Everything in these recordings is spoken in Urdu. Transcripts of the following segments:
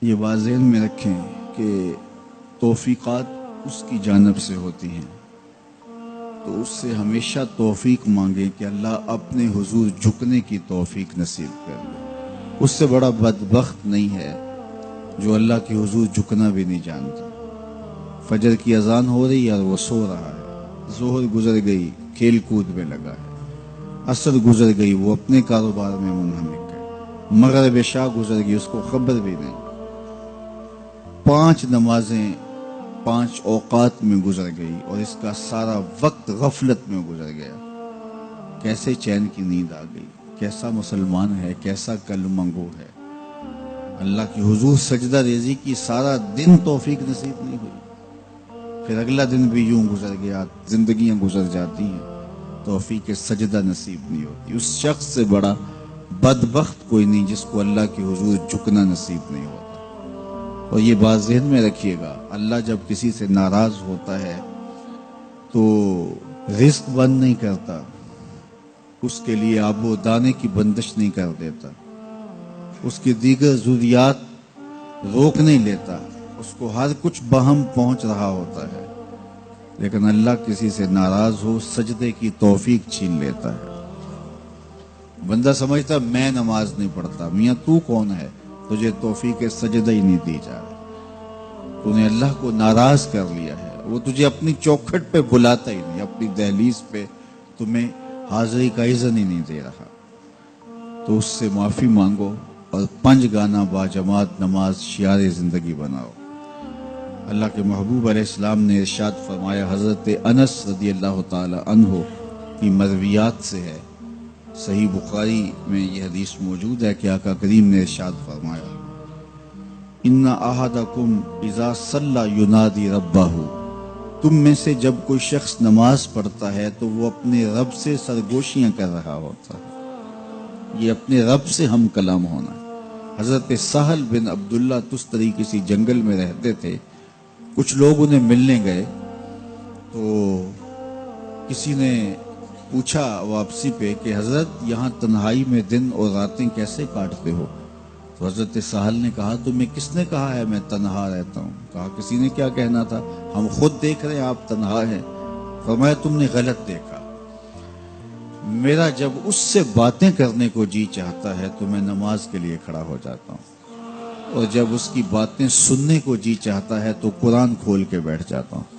یہ بات ذہن میں رکھیں کہ توفیقات اس کی جانب سے ہوتی ہیں، تو اس سے ہمیشہ توفیق مانگیں کہ اللہ اپنے حضور جھکنے کی توفیق نصیب کر لے۔ اس سے بڑا بدبخت نہیں ہے جو اللہ کے حضور جھکنا بھی نہیں جانتا۔ فجر کی اذان ہو رہی ہے اور وہ سو رہا ہے، ظہر گزر گئی کھیل کود میں لگا ہے، عصر گزر گئی وہ اپنے کاروبار میں منہمک ہے، مغرب عشاء گزر گئی اس کو خبر بھی نہیں۔ 5 نمازیں 5 اوقات میں گزر گئی اور اس کا سارا وقت غفلت میں گزر گیا۔ کیسے چین کی نیند آ گئی، کیسا مسلمان ہے، کیسا کلمہ گو ہے۔ اللہ کی حضور سجدہ ریزی کی سارا دن توفیق نصیب نہیں ہوئی، پھر اگلا دن بھی یوں گزر گیا، زندگیاں گزر جاتی ہیں، توفیق سجدہ نصیب نہیں ہوتی۔ اس شخص سے بڑا بدبخت کوئی نہیں جس کو اللہ کی حضور جھکنا نصیب نہیں ہوتا۔ اور یہ بات ذہن میں رکھیے گا، اللہ جب کسی سے ناراض ہوتا ہے تو رزق بند نہیں کرتا، اس کے لیے آب و دانے کی بندش نہیں کر دیتا، اس کی دیگر ضروریات روک نہیں لیتا، اس کو ہر کچھ بہم پہنچ رہا ہوتا ہے، لیکن اللہ کسی سے ناراض ہو سجدے کی توفیق چھین لیتا ہے۔ بندہ سمجھتا میں نماز نہیں پڑھتا، میاں تو کون ہے، تجھے توفیق سجدہ ہی نہیں دی جا رہی، تو نے اللہ کو ناراض کر لیا ہے، وہ تجھے اپنی چوکھٹ پہ بلاتا ہی نہیں، اپنی دہلیز پہ تمہیں حاضری کا اذن ہی نہیں دے رہا۔ تو اس سے معافی مانگو اور 5 گانا باجماعت نماز شعار زندگی بناؤ۔ اللہ کے محبوب علیہ السلام نے ارشاد فرمایا، حضرت انس رضی اللہ تعالی عنہ کی مرویات سے ہے، صحیح بخاری میں یہ حدیث موجود ہے کہ آقا کریم نے ارشاد فرمایا، ان احدکم اذا صلی ینادی ربہ، تم میں سے جب کوئی شخص نماز پڑھتا ہے تو وہ اپنے رب سے سرگوشیاں کر رہا ہوتا ہے۔ یہ اپنے رب سے ہم کلام ہونا ہے۔ حضرت سہل بن عبداللہ تستری کسی جنگل میں رہتے تھے، کچھ لوگ انہیں ملنے گئے تو کسی نے پوچھا واپسی پہ کہ حضرت یہاں تنہائی میں دن اور راتیں کیسے کاٹتے ہو؟ تو حضرت سہل نے کہا تمہیں کس نے کہا ہے میں تنہا رہتا ہوں؟ کہا کسی نے کیا کہنا تھا، ہم خود دیکھ رہے ہیں آپ تنہا ہیں۔ فرمایا تم نے غلط دیکھا، میرا جب اس سے باتیں کرنے کو جی چاہتا ہے تو میں نماز کے لیے کھڑا ہو جاتا ہوں، اور جب اس کی باتیں سننے کو جی چاہتا ہے تو قرآن کھول کے بیٹھ جاتا ہوں،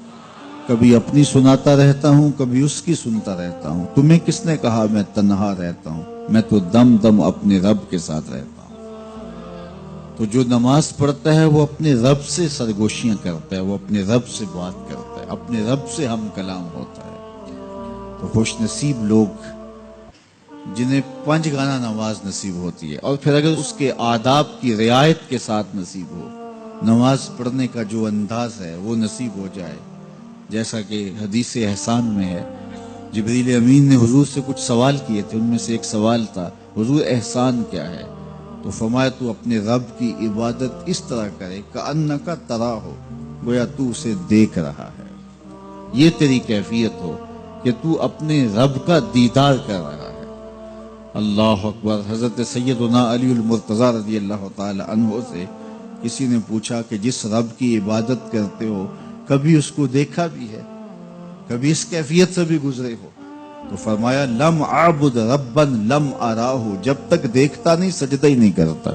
کبھی اپنی سناتا رہتا ہوں کبھی اس کی سنتا رہتا ہوں۔ تمہیں کس نے کہا میں تنہا رہتا ہوں؟ میں تو دم دم اپنے رب کے ساتھ رہتا ہوں۔ تو جو نماز پڑھتا ہے وہ اپنے رب سے سرگوشیاں کرتا ہے، وہ اپنے رب سے بات کرتا ہے، اپنے رب سے ہم کلام ہوتا ہے۔ تو خوش نصیب لوگ جنہیں 5 گانا نماز نصیب ہوتی ہے، اور پھر اگر اس کے آداب کی رعایت کے ساتھ نصیب ہو، نماز پڑھنے کا جو انداز ہے وہ نصیب ہو جائے، جیسا کہ حدیث احسان میں ہے، جبریل امین نے حضور سے کچھ سوال کیے تھے، ان میں سے ایک سوال تھا حضور احسان کیا ہے؟ تو فرمایا تو اپنے رب کی عبادت اس طرح کرے کأنک تراہ، گویا تو اسے دیکھ رہا ہے، یہ تیری کیفیت ہو کہ تو اپنے رب کا دیدار کر رہا ہے۔ اللہ اکبر۔ حضرت سیدنا علی المرتضیٰ رضی اللہ تعالی عنہ سے کسی نے پوچھا کہ جس رب کی عبادت کرتے ہو کبھی اس کو دیکھا بھی ہے، کبھی اس کیفیت سے بھی گزرے ہو؟ تو فرمایا لم اعبد ربا لم اراہ، جب تک دیکھتا نہیں سجدہ ہی نہیں کرتا۔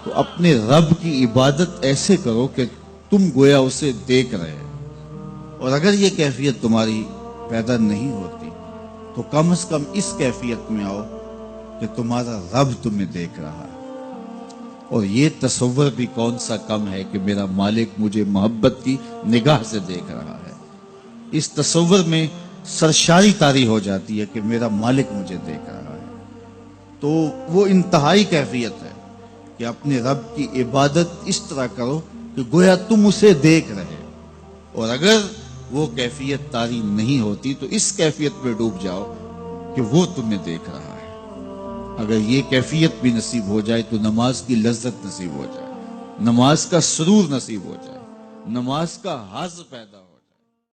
تو اپنے رب کی عبادت ایسے کرو کہ تم گویا اسے دیکھ رہے، اور اگر یہ کیفیت تمہاری پیدا نہیں ہوتی تو کم از کم اس کیفیت میں آؤ کہ تمہارا رب تمہیں دیکھ رہا ہے۔ اور یہ تصور بھی کون سا کم ہے کہ میرا مالک مجھے محبت کی نگاہ سے دیکھ رہا ہے، اس تصور میں سرشاری طاری ہو جاتی ہے کہ میرا مالک مجھے دیکھ رہا ہے۔ تو وہ انتہائی کیفیت ہے کہ اپنے رب کی عبادت اس طرح کرو کہ گویا تم اسے دیکھ رہے، اور اگر وہ کیفیت طاری نہیں ہوتی تو اس کیفیت میں ڈوب جاؤ کہ وہ تمہیں دیکھ رہا ہے۔ اگر یہ کیفیت بھی نصیب ہو جائے تو نماز کی لذت نصیب ہو جائے، نماز کا سرور نصیب ہو جائے، نماز کا حظ پیدا ہو۔